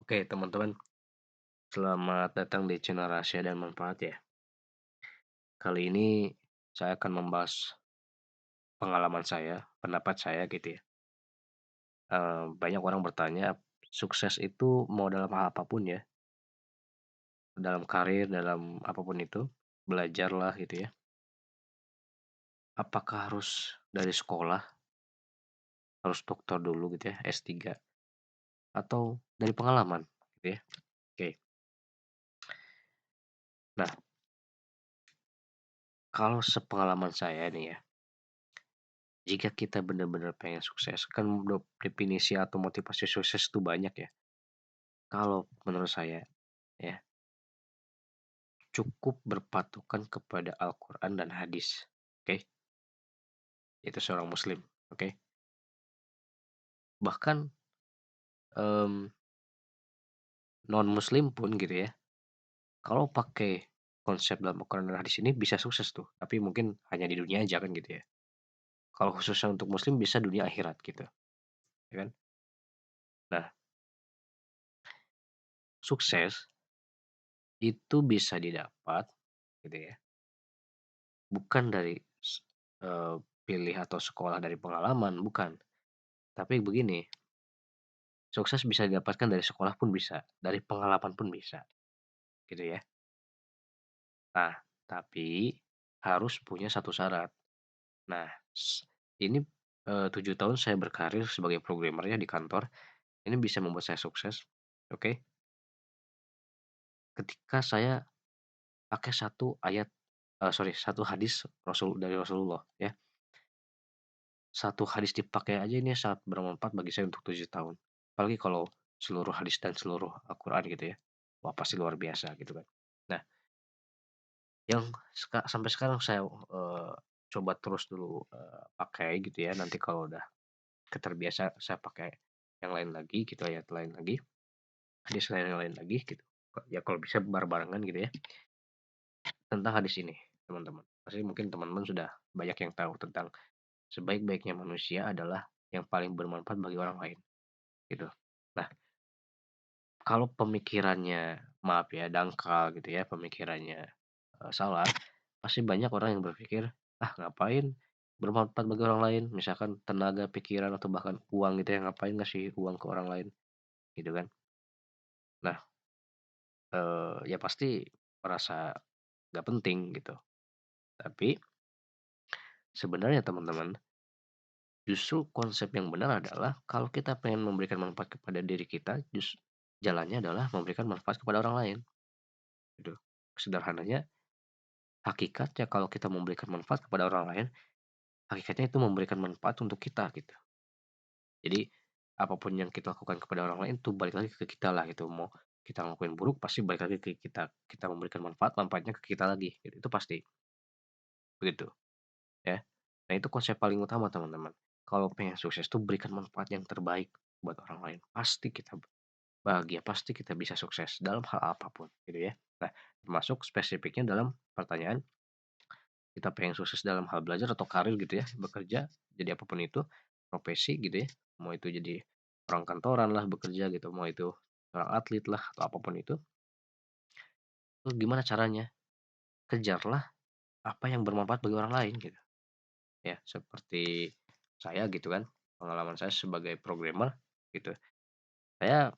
Oke, teman-teman, selamat datang di channel Rahasia dan Manfaat ya. Kali ini saya akan membahas pengalaman saya, pendapat saya gitu ya. Banyak orang bertanya, sukses itu mau dalam hal apapun ya, dalam karir, dalam apapun itu, belajarlah gitu ya. Apakah harus dari sekolah, harus doktor dulu gitu ya, S3, atau dari pengalaman gitu ya. Oke, nah kalau sepengalaman saya nih ya, jika kita benar-benar pengen sukses, kan definisi atau motivasi sukses itu banyak ya. Kalau menurut saya, ya, cukup berpatokan kepada Al-Quran dan hadis, oke? Itu seorang muslim, oke? Bahkan, mmm, non-muslim pun gitu ya, kalau pakai konsep dalam Al-Quran dan hadis ini bisa sukses tuh, tapi mungkin hanya di dunia aja kan gitu ya. Kalau khususnya untuk muslim bisa dunia akhirat gitu, ya kan? Nah, sukses itu bisa didapat gitu ya, bukan dari pilih atau sekolah dari pengalaman, bukan. Tapi begini, sukses bisa didapatkan dari sekolah pun bisa, dari pengalaman pun bisa, gitu ya. Nah, tapi harus punya satu syarat. Nah, ini, 7 tahun saya berkarir sebagai programmer ya di kantor, ini bisa membuat saya sukses, oke, ketika saya pakai satu ayat, satu hadis dari Rasulullah ya. Satu hadis dipakai aja ini sangat bermanfaat bagi saya untuk 7 tahun. Apalagi kalau seluruh hadis dan seluruh Al-Quran gitu ya. Wah, pasti luar biasa gitu kan. Nah, yang sampai sekarang saya, coba terus dulu, pakai gitu ya, nanti kalau udah keterbiasa saya pakai yang lain lagi gitu, ayat lain lagi, hadis lain yang lain lagi gitu. Ya kalau bisa barengan gitu ya, tentang hadis ini, teman-teman. Pasti mungkin teman-teman sudah banyak yang tahu tentang sebaik-baiknya manusia adalah yang paling bermanfaat bagi orang lain, gitu. Nah, kalau pemikirannya, maaf ya, dangkal gitu ya, pemikirannya, salah, pasti banyak orang yang berpikir, "Ah, ngapain bermanfaat bagi orang lain?" Misalkan tenaga, pikiran, atau bahkan uang gitu ya, "Ngapain ngasih uang ke orang lain?" Gitu kan. Nah, ya pasti merasa nggak penting gitu. Tapi sebenarnya teman-teman, justru konsep yang benar adalah kalau kita pengen memberikan manfaat kepada diri kita, jalannya adalah memberikan manfaat kepada orang lain, gitu. Sederhananya, hakikatnya kalau kita memberikan manfaat kepada orang lain, hakikatnya itu memberikan manfaat untuk kita gitu. Jadi, apapun yang kita lakukan kepada orang lain tuh balik lagi ke kita lah gitu. Mau kita ngelakuin buruk pasti balik lagi ke kita. Kita memberikan manfaat, manfaatnya ke kita lagi gitu. Itu pasti, begitu ya. Nah, itu konsep paling utama teman-teman. Kalau pengen sukses tuh berikan manfaat yang terbaik buat orang lain. Pasti kita bahagia, pasti kita bisa sukses dalam hal apapun gitu ya. Nah, termasuk spesifiknya dalam pertanyaan, kita pengen sukses dalam hal belajar atau karir gitu ya, bekerja, jadi apapun itu, profesi gitu ya, mau itu jadi orang kantoran lah bekerja gitu, mau itu orang atlet lah atau apapun itu, terus gimana caranya? Kejarlah apa yang bermanfaat bagi orang lain gitu, ya. Seperti saya gitu kan, pengalaman saya sebagai programmer gitu, saya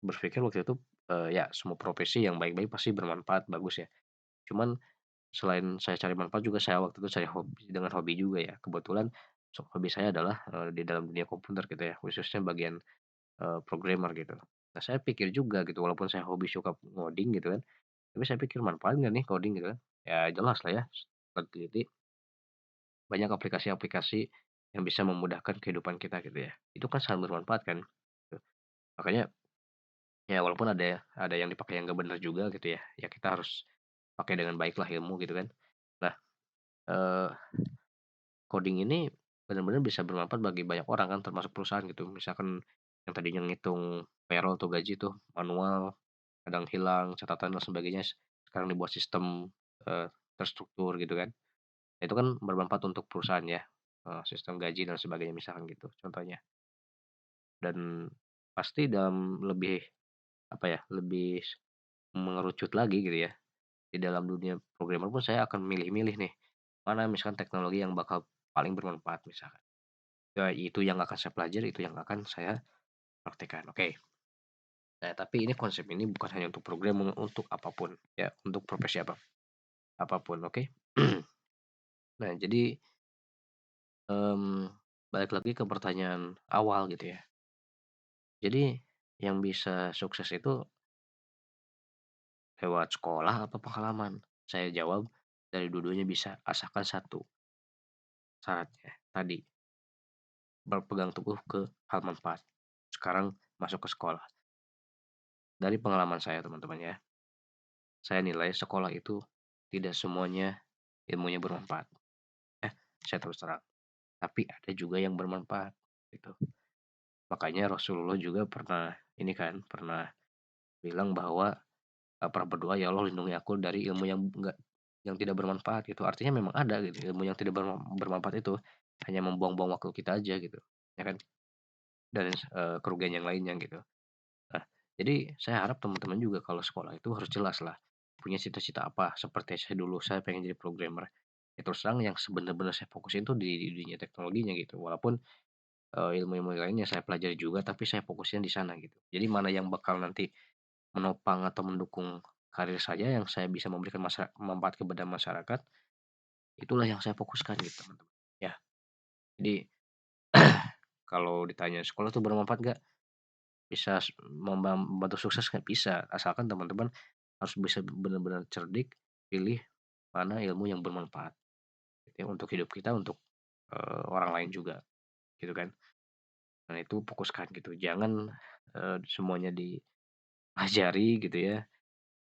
berpikir waktu itu, ya semua profesi yang baik-baik pasti bermanfaat, bagus ya. Cuman selain saya cari manfaat juga saya waktu itu cari hobi dengan hobi juga ya. Kebetulan hobi saya adalah, di dalam dunia komputer gitu ya, khususnya bagian, programmer gitu. Nah, saya pikir juga gitu walaupun saya hobi suka ngoding gitu kan, tapi saya pikir manfaat nggak nih coding gitu kan? Ya jelas lah ya, setelah teliti banyak aplikasi-aplikasi yang bisa memudahkan kehidupan kita gitu ya. Itu kan sangat bermanfaat kan, gitu. Makanya ya walaupun ada yang dipakai yang nggak benar juga gitu ya, ya kita harus pakai dengan baiklah ilmu gitu kan. Nah, eee coding ini benar-benar bisa bermanfaat bagi banyak orang kan, termasuk perusahaan gitu. Misalkan yang tadinya ngitung payroll tuh gaji tuh manual, kadang hilang, catatan dan sebagainya, sekarang dibuat sistem, terstruktur gitu kan. Itu kan bermanfaat untuk perusahaan ya, sistem gaji dan sebagainya misalkan gitu contohnya. Dan pasti dalam lebih, apa ya, lebih mengerucut lagi gitu ya, di dalam dunia programmer pun saya akan milih-milih nih, mana misalkan teknologi yang bakal paling bermanfaat misalkan. Ya itu yang akan saya pelajari, itu yang akan saya praktekkan, oke. Nah, tapi ini konsep ini bukan hanya untuk program, untuk apapun ya, untuk profesi apapun, oke. Nah, jadi, mmm, balik lagi ke pertanyaan awal gitu ya. Jadi yang bisa sukses itu lewat sekolah atau pengalaman? Saya jawab dari dua-duanya bisa, asalkan satu syaratnya tadi, berpegang teguh ke hal manfaat. Sekarang masuk ke sekolah. Dari pengalaman saya teman-teman ya, saya nilai sekolah itu tidak semuanya ilmunya bermanfaat. Eh, saya terus terang, tapi ada juga yang bermanfaat gitu. Makanya Rasulullah juga pernah ini kan, pernah bilang bahwa, pernah berdoa, "Ya Allah lindungi aku dari ilmu yang tidak bermanfaat," gitu. Artinya memang ada gitu ilmu yang tidak bermanfaat itu, hanya membuang-buang waktu kita aja gitu, ya kan, dan, kerugian yang lainnya gitu. Nah, jadi saya harap teman-teman juga kalau sekolah itu harus jelas lah, punya cita-cita apa, seperti saya dulu, saya pengen jadi programmer. Ya terus terang yang sebenar-benar saya fokusin tuh di dunia teknologinya gitu, walaupun, ilmu-ilmu lainnya saya pelajari juga, tapi saya fokusnya di sana gitu. Jadi mana yang bakal nanti menopang atau mendukung karir saya yang saya bisa memberikan manfaat kepada masyarakat, itulah yang saya fokuskan gitu teman-teman. Ya, jadi kalau ditanya sekolah tuh bermanfaat nggak? Bisa membantu sukses nggak? Bisa, asalkan teman-teman harus bisa benar-benar cerdik, pilih mana ilmu yang bermanfaat gitu ya, untuk hidup kita, untuk, orang lain juga, gitu kan. Nah itu fokuskan gitu, jangan, semuanya dipelajari gitu ya,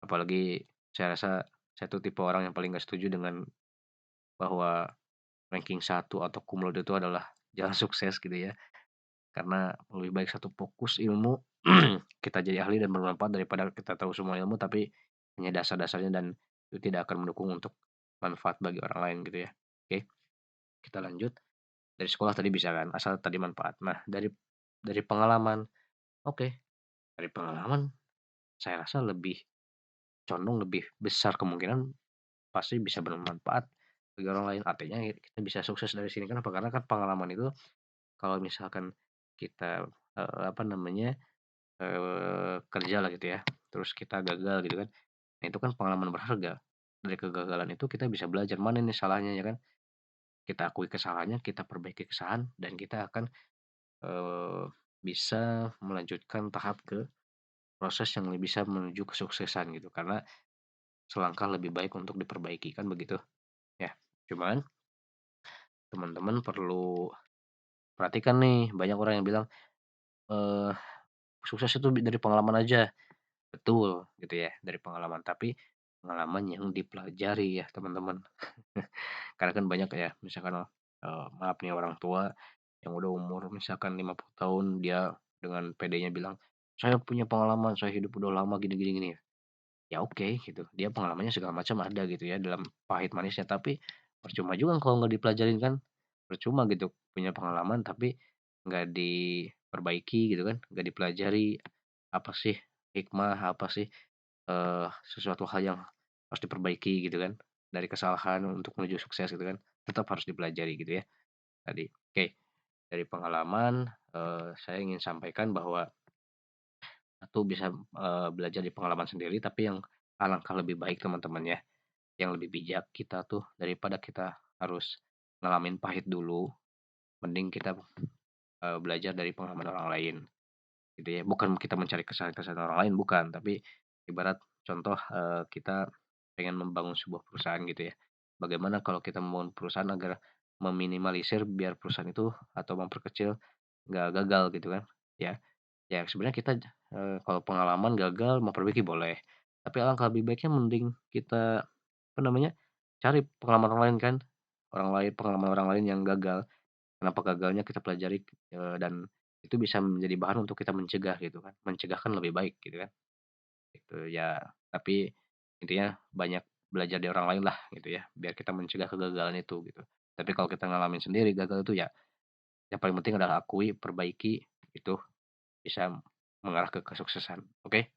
apalagi saya rasa saya tuh tipe orang yang paling nggak setuju dengan bahwa ranking satu atau cum laude itu adalah jalan sukses gitu ya, karena lebih baik satu fokus ilmu, kita jadi ahli dan bermanfaat daripada kita tahu semua ilmu tapi hanya dasar-dasarnya dan itu tidak akan mendukung untuk manfaat bagi orang lain gitu ya. Oke, kita lanjut, dari sekolah tadi bisa kan, asal tadi manfaat. Nah dari pengalaman, oke, dari pengalaman saya rasa lebih condong lebih besar kemungkinan pasti bisa bermanfaat bagi orang lain, artinya kita bisa sukses dari sini. Kenapa? Karena kan pengalaman itu kalau misalkan kita, apa namanya, kerja lah gitu ya, terus kita gagal gitu kan, nah itu kan pengalaman berharga. Dari kegagalan itu kita bisa belajar mana nih salahnya ya kan, kita akui kesalahannya, kita perbaiki kesalahan dan kita akan, eee, bisa melanjutkan tahap ke proses yang bisa menuju kesuksesan gitu, karena selangkah lebih baik untuk diperbaiki kan begitu ya. Cuman teman-teman perlu perhatikan nih, banyak orang yang bilang, eee, sukses itu dari pengalaman aja. Betul, gitu ya, dari pengalaman, tapi pengalaman yang dipelajari ya, teman-teman. Karena kan banyak ya, misalkan, maaf nih orang tua yang udah umur misalkan 50 tahun, dia dengan pedenya bilang, "Saya punya pengalaman, saya hidup udah lama gini gini gini." Ya oke gitu, dia pengalamannya segala macam ada gitu ya, dalam pahit manisnya, tapi percuma juga kalau nggak dipelajarin kan, percuma gitu punya pengalaman tapi nggak diperbaiki gitu kan, nggak dipelajari, apa sih hikmah, apa sih sesuatu hal yang harus diperbaiki gitu kan, dari kesalahan untuk menuju sukses gitu kan, tetap harus dipelajari gitu ya tadi. Oke, dari pengalaman, saya ingin sampaikan bahwa satu bisa, belajar di pengalaman sendiri, tapi yang alangkah lebih baik teman-teman ya, yang lebih bijak kita tuh daripada kita harus ngalamin pahit dulu, mending kita, belajar dari pengalaman orang lain. Gitu ya, bukan kita mencari kesalahan-kesalahan orang lain, bukan, tapi ibarat contoh, kita pengen membangun sebuah perusahaan gitu ya. Bagaimana kalau kita membangun perusahaan agar meminimalisir biar perusahaan itu atau memperkecil nggak gagal gitu kan, ya. Ya sebenarnya kita, kalau pengalaman gagal memperbaiki boleh, tapi alangkah lebih baiknya mending kita, apa namanya, cari pengalaman orang lain kan, pengalaman orang lain yang gagal. Kenapa gagalnya kita pelajari, dan itu bisa menjadi bahan untuk kita mencegah gitu kan, mencegah kan lebih baik gitu kan, gitu ya. Tapi intinya banyak belajar dari orang lain lah gitu ya, biar kita mencegah kegagalan itu gitu. Tapi kalau kita ngalamin sendiri gagal itu ya, yang paling penting adalah akui, perbaiki, itu bisa mengarah ke kesuksesan, oke?